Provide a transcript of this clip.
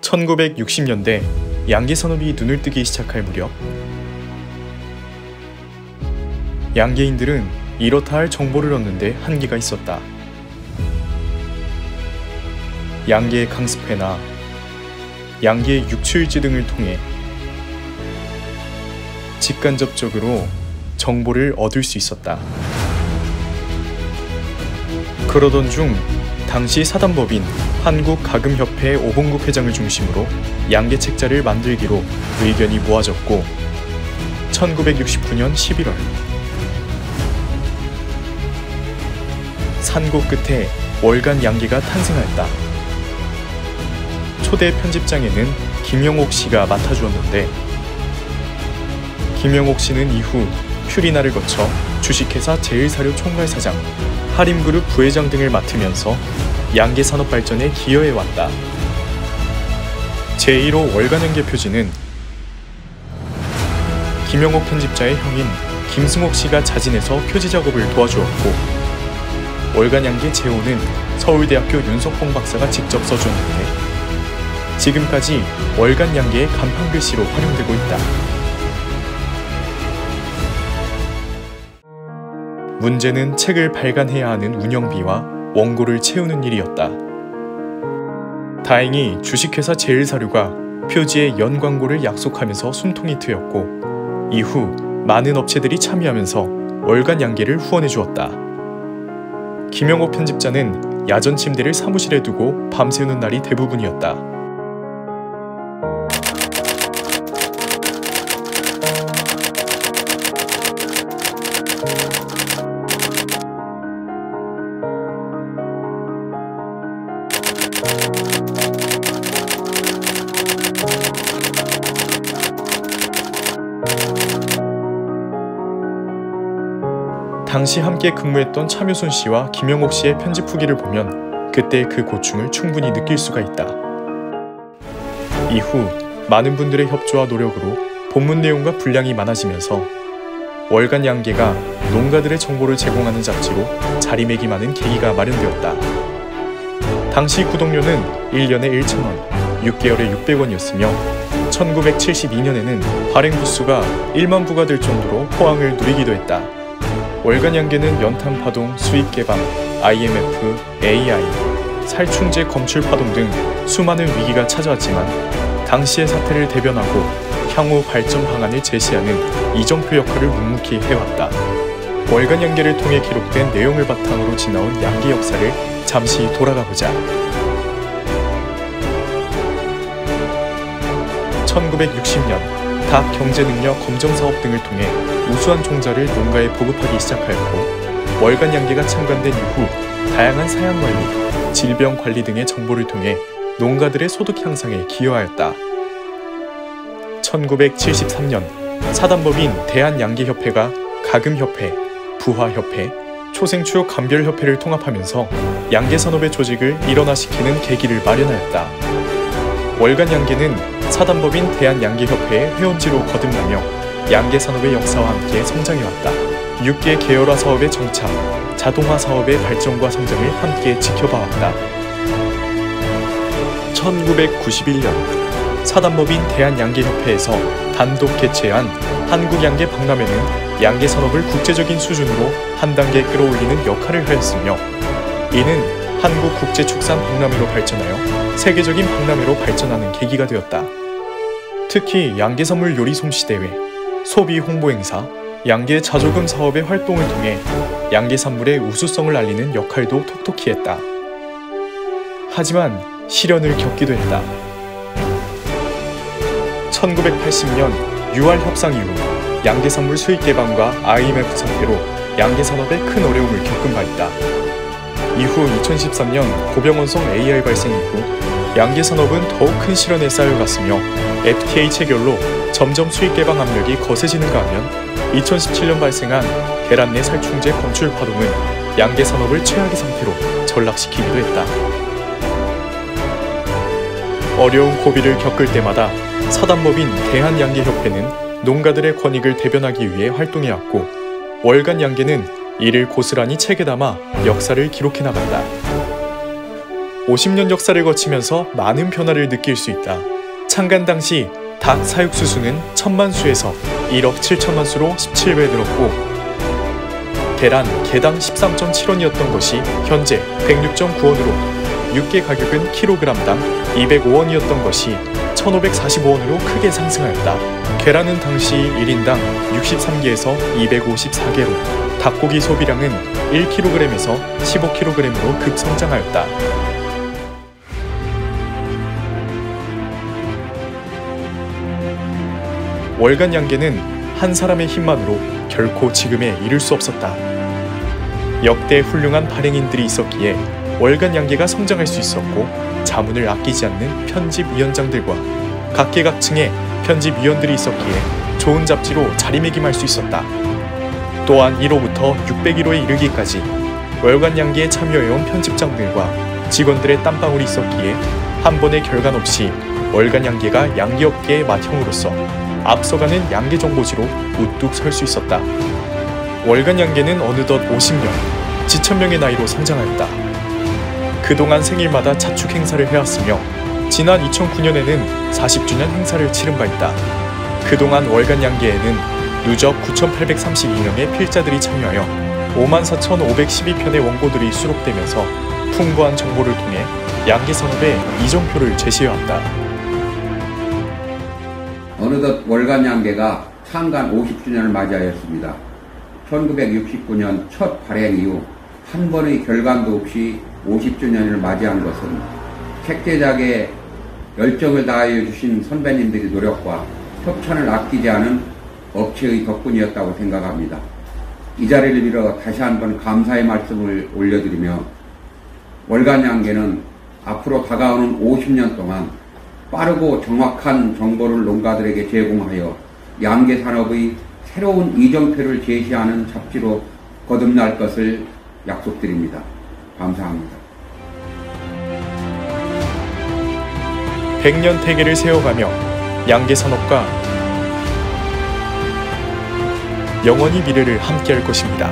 1960년대 양계산업이 눈을 뜨기 시작할 무렵 양계인들은 이렇다 할 정보를 얻는데 한계가 있었다. 양계의 강습회나 양계의 육추일지 등을 통해 직간접적으로 정보를 얻을 수 있었다. 그러던 중 당시 사단법인 한국가금협회 오봉국 회장을 중심으로 양계 책자를 만들기로 의견이 모아졌고 1969년 11월 산고 끝에 월간 양계가 탄생하였다. 초대 편집장에는 김영옥 씨가 맡아주었는데 김영옥 씨는 이후 퓨리나를 거쳐 주식회사 제일사료 총괄사장, 하림그룹 부회장 등을 맡으면서 양계산업 발전에 기여해왔다. 제1호 월간양계 표지는 김영옥 편집자의 형인 김승옥 씨가 자진해서 표지 작업을 도와주었고 월간양계 제5는 서울대학교 윤석봉 박사가 직접 써주었는데 지금까지 월간양계의 간판 글씨로 활용되고 있다. 문제는 책을 발간해야 하는 운영비와 원고를 채우는 일이었다. 다행히 주식회사 제일사료가 표지에 연 광고를 약속하면서 숨통이 트였고 이후 많은 업체들이 참여하면서 월간 양계를 후원해 주었다. 김영옥 편집자는 야전 침대를 사무실에 두고 밤새우는 날이 대부분이었다. 당시 함께 근무했던 차묘순 씨와 김영옥 씨의 편집 후기를 보면 그때 그 고충을 충분히 느낄 수가 있다. 이후 많은 분들의 협조와 노력으로 본문 내용과 분량이 많아지면서 월간 양계가 농가들의 정보를 제공하는 잡지로 자리매김하는 계기가 마련되었다. 당시 구독료는 1년에 1,000원, 6개월에 600원이었으며 1972년에는 발행 부수가 1만 부가 될 정도로 호황을 누리기도 했다. 월간 양계는 연탄 파동, 수익 개방, IMF, AI, 살충제 검출 파동 등 수많은 위기가 찾아왔지만 당시의 사태를 대변하고 향후 발전 방안을 제시하는 이정표 역할을 묵묵히 해왔다. 월간 양계를 통해 기록된 내용을 바탕으로 지나온 양계 역사를 잠시 돌아가보자. 1960년 닭 경제능력 검정사업 등을 통해 우수한 종자를 농가에 보급하기 시작하였고 월간 양계가 창간된 이후 다양한 사양관리, 질병관리 등의 정보를 통해 농가들의 소득 향상에 기여하였다. 1973년 사단법인 대한양계협회가 가금협회, 부화협회, 초생추 감별협회를 통합하면서 양계산업의 조직을 일원화시키는 계기를 마련하였다. 월간 양계는 사단법인 대한양계협회의 회원지로 거듭나며 양계산업의 역사와 함께 성장해왔다. 6개 계열화 사업의 정착, 자동화 사업의 발전과 성장을 함께 지켜봐왔다. 1991년 사단법인 대한양계협회에서 단독 개최한 한국양계 박람회는 양계산업을 국제적인 수준으로 한 단계 끌어올리는 역할을 하였으며 이는 한국국제축산박람회로 발전하여 세계적인 박람회로 발전하는 계기가 되었다. 특히 양계선물 요리 솜씨대회, 소비 홍보 행사, 양계 자조금 사업의 활동을 통해 양계산물의 우수성을 알리는 역할도 톡톡히 했다. 하지만 시련을 겪기도 했다. 1980년 6월 협상 이후 양계산물 수익 개방과 IMF 사태로 양계산업에 큰 어려움을 겪은 바 있다. 이후 2013년 고병원성 AI 발생 이후 양계산업은 더욱 큰 시련에 쌓여갔으며 FTA 체결로 점점 수익 개방 압력이 거세지는가 하면 2017년 발생한 계란 내 살충제 검출 파동은 양계산업을 최악의 상태로 전락시키기도 했다. 어려운 고비를 겪을 때마다 사단법인 대한양계협회는 농가들의 권익을 대변하기 위해 활동해왔고 월간 양계는 이를 고스란히 책에 담아 역사를 기록해 나간다. 50년 역사를 거치면서 많은 변화를 느낄 수 있다. 창간 당시 닭 사육수 수는 1000만 수에서 1억 7천만 수로 17배 늘었고, 계란 개당 13.7원이었던 것이 현재 106.9원으로, 육개 가격은 킬로그램당 205원이었던 것이 1545원으로 크게 상승하였다. 계란은 당시 1인당 63개에서 254개로, 닭고기 소비량은 1kg에서 15kg으로 급성장하였다. 월간 양계는 한 사람의 힘만으로 결코 지금에 이를 수 없었다. 역대 훌륭한 발행인들이 있었기에 월간 양계가 성장할 수 있었고, 자문을 아끼지 않는 편집위원장들과 각계각층의 편집위원들이 있었기에 좋은 잡지로 자리매김할 수 있었다. 또한 1호부터 601호에 이르기까지 월간 양계에 참여해온 편집장들과 직원들의 땀방울이 있었기에 한 번의 결간 없이 월간 양계가 양계업계의 맏형으로서 앞서가는 양계 정보지로 우뚝 설 수 있었다. 월간 양계는 어느덧 50년, 지천명의 나이로 성장하였다. 그동안 생일마다 자축 행사를 해왔으며, 지난 2009년에는 40주년 행사를 치른 바 있다. 그동안 월간 양계에는 누적 9,832명의 필자들이 참여하여 54,512편의 원고들이 수록되면서 풍부한 정보를 통해 양계 산업의 이정표를 제시해왔다. 어느덧 월간 양계가 창간 50주년을 맞이하였습니다. 1969년 첫 발행 이후 한 번의 결간도 없이 50주년을 맞이한 것은 책 제작에 열정을 다하여 주신 선배님들의 노력과 협찬을 아끼지 않은 업체의 덕분이었다고 생각합니다. 이 자리를 빌어 다시 한번 감사의 말씀을 올려드리며, 월간 양계는 앞으로 다가오는 50년 동안 빠르고 정확한 정보를 농가들에게 제공하여 양계 산업의 새로운 이정표를 제시하는 잡지로 거듭날 것을 약속드립니다. 감사합니다. 100년 태계를 세워가며 양계 산업과 영원히 미래를 함께할 것입니다.